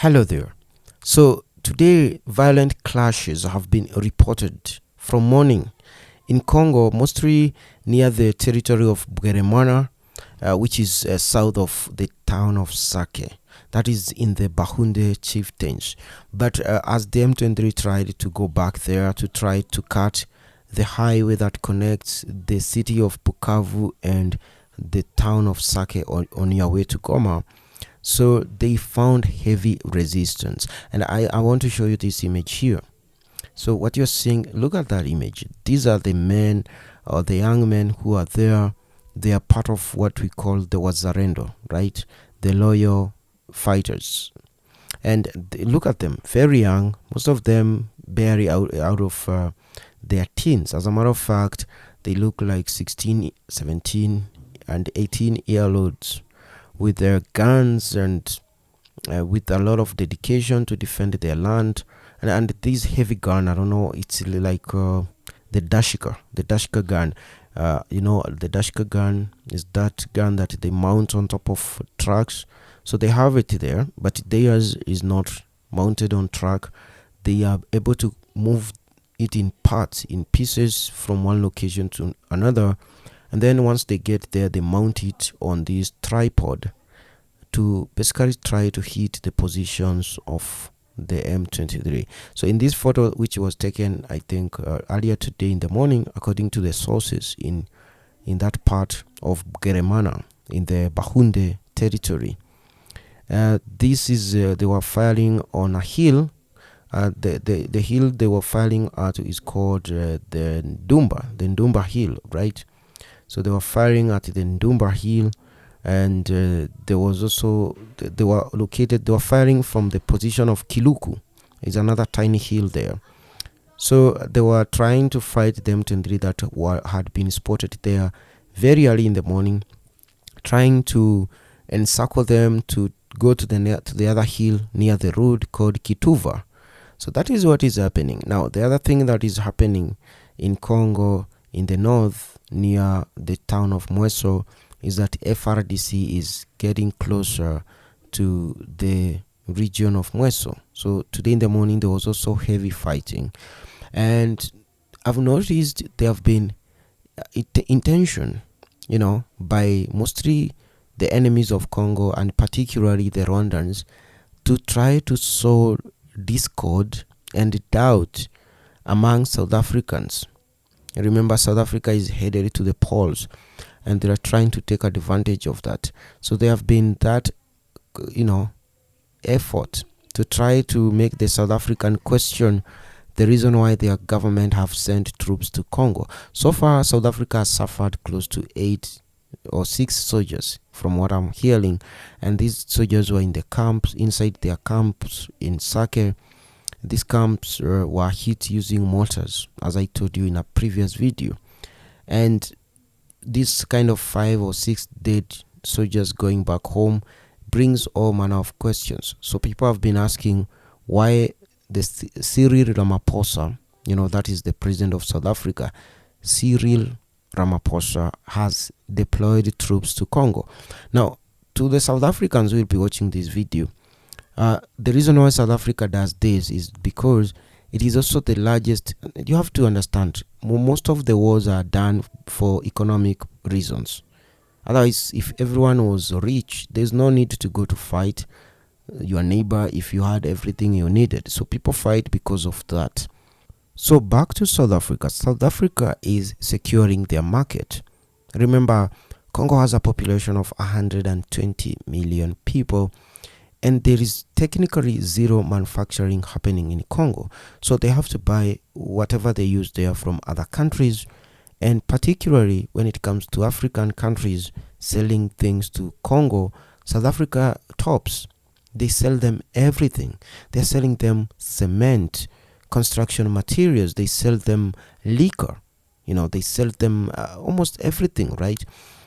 Hello there. So today, violent clashes have been reported from morning in Congo, mostly near the territory of Burundi, which is south of the town of Sake. That is in the Bahunde chieftains. But as the M23 tried to go back there to try to cut the highway that connects the city of Bukavu and the town of Sake on your way to Goma, so they found heavy resistance. And I want to show you this image here. So what you're seeing, look at that image. These are the men or the young men who are there. They are part of what we call the Wazarendo, right? The loyal fighters. And look at them, very young, most of them barely out of their teens. As a matter of fact, they look like 16, 17 and 18-year-olds with their guns and with a lot of dedication to defend their land. And this heavy gun, I don't know, it's like the Dashika gun. The Dashika gun is that gun that they mount on top of trucks. So they have it there, but theirs is not mounted on truck. They are able to move it in parts, in pieces from one location to another. And then once they get there, they mount it on this tripod to basically try to hit the positions of the M23. So in this photo, which was taken, I think, earlier today in the morning, according to the sources in that part of Geremana, in the Bahunde territory, this is they were firing on a hill. The hill they were firing at is called the Ndumba Hill, right? So they were firing at the Ndumba Hill, and there was also they were firing from the position of Kiluku. It's another tiny hill there. So they were trying to fight them that had been spotted there very early in the morning, trying to encircle them to go to the other hill near the road called Kituva. So that is what is happening. Now, the other thing that is happening in Congo in the north near the town of Mweso is that FRDC is getting closer to the region of Mweso. So today in the morning there was also heavy fighting. And I've noticed there have been intention, by mostly the enemies of Congo and particularly the Rwandans to try to sow discord and doubt among South Africans. Remember, South Africa is headed to the polls and they are trying to take advantage of that. So there have been that, effort to try to make the South African question the reason why their government have sent troops to Congo. So far, South Africa has suffered close to 8 or 6 soldiers from what I'm hearing, and these soldiers were in the camps, inside their camps in Sake. These camps were hit using mortars, as I told you in a previous video, and this kind of 5 or 6 dead soldiers going back home brings all manner of questions. So people have been asking why the Cyril Ramaphosa, that is the president of South Africa, Cyril Ramaphosa has deployed troops to Congo. Now, to the South Africans who will be watching this video, the reason why South Africa does this is because it is also the largest. You have to understand, most of the wars are done for economic reasons. Otherwise, if everyone was rich, there's no need to go to fight your neighbor if you had everything you needed. So people fight because of that. So back to South Africa. South Africa is securing their market. Remember, Congo has a population of 120 million people, and there is technically zero manufacturing happening in Congo. So they have to buy whatever they use there from other countries, and particularly when it comes to African countries selling things to Congo, South Africa tops. They sell them everything. They're selling them cement, construction materials, they sell them liquor, they sell them almost everything, right?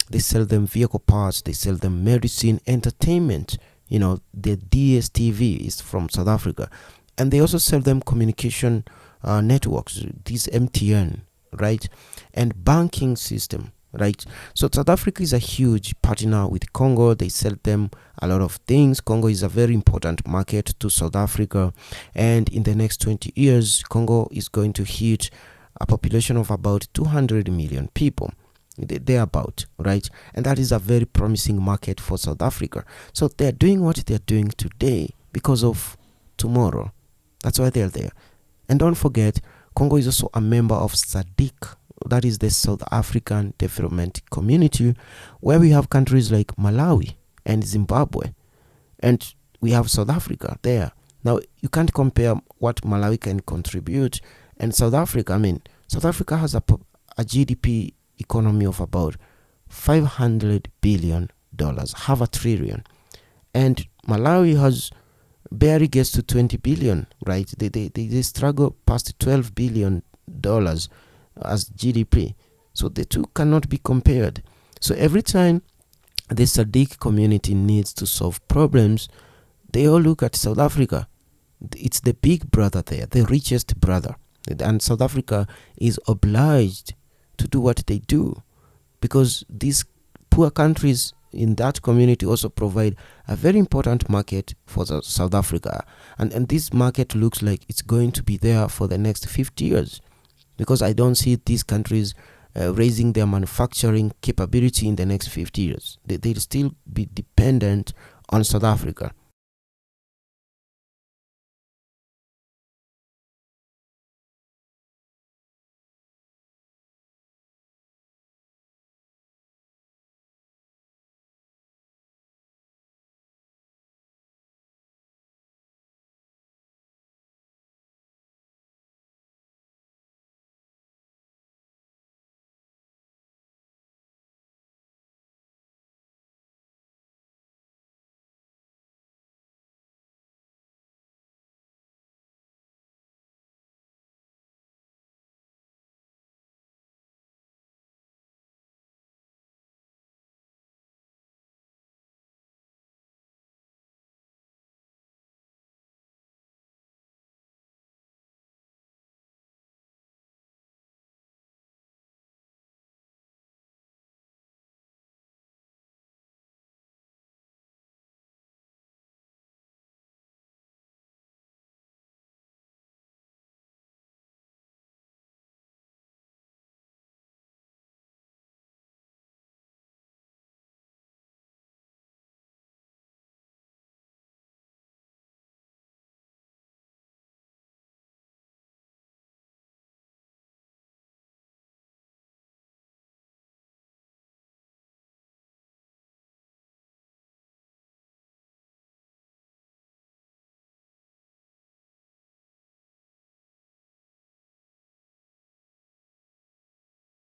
They sell them vehicle parts, they sell them medicine, entertainment. The DSTV is from South Africa, and they also sell them communication networks, this MTN, right? And banking system. right? So South Africa is a huge partner with Congo. They sell them a lot of things. Congo is a very important market to South Africa, and in the next 20 years Congo is going to hit a population of about 200 million people, thereabout, right? And that is a very promising market for South Africa. So they're doing what they're doing today because of tomorrow. That's why they're there. And don't forget, Congo is also a member of SADC, that is the South African Development Community, where we have countries like Malawi and Zimbabwe, and we have South Africa there. Now, you can't compare what Malawi can contribute and South Africa. I mean, South Africa has a GDP economy of about $500 billion, half a trillion, and Malawi has barely gets to 20 billion, right? They struggle past $12 billion as GDP. So the two cannot be compared. So every time the SADC community needs to solve problems, they all look at South Africa. It's the big brother there, the richest brother. And South Africa is obliged to do what they do, because these poor countries in that community also provide a very important market for South Africa. And this market looks like it's going to be there for the next 50 years, because I don't see these countries raising their manufacturing capability in the next 50 years. They'll still be dependent on South Africa.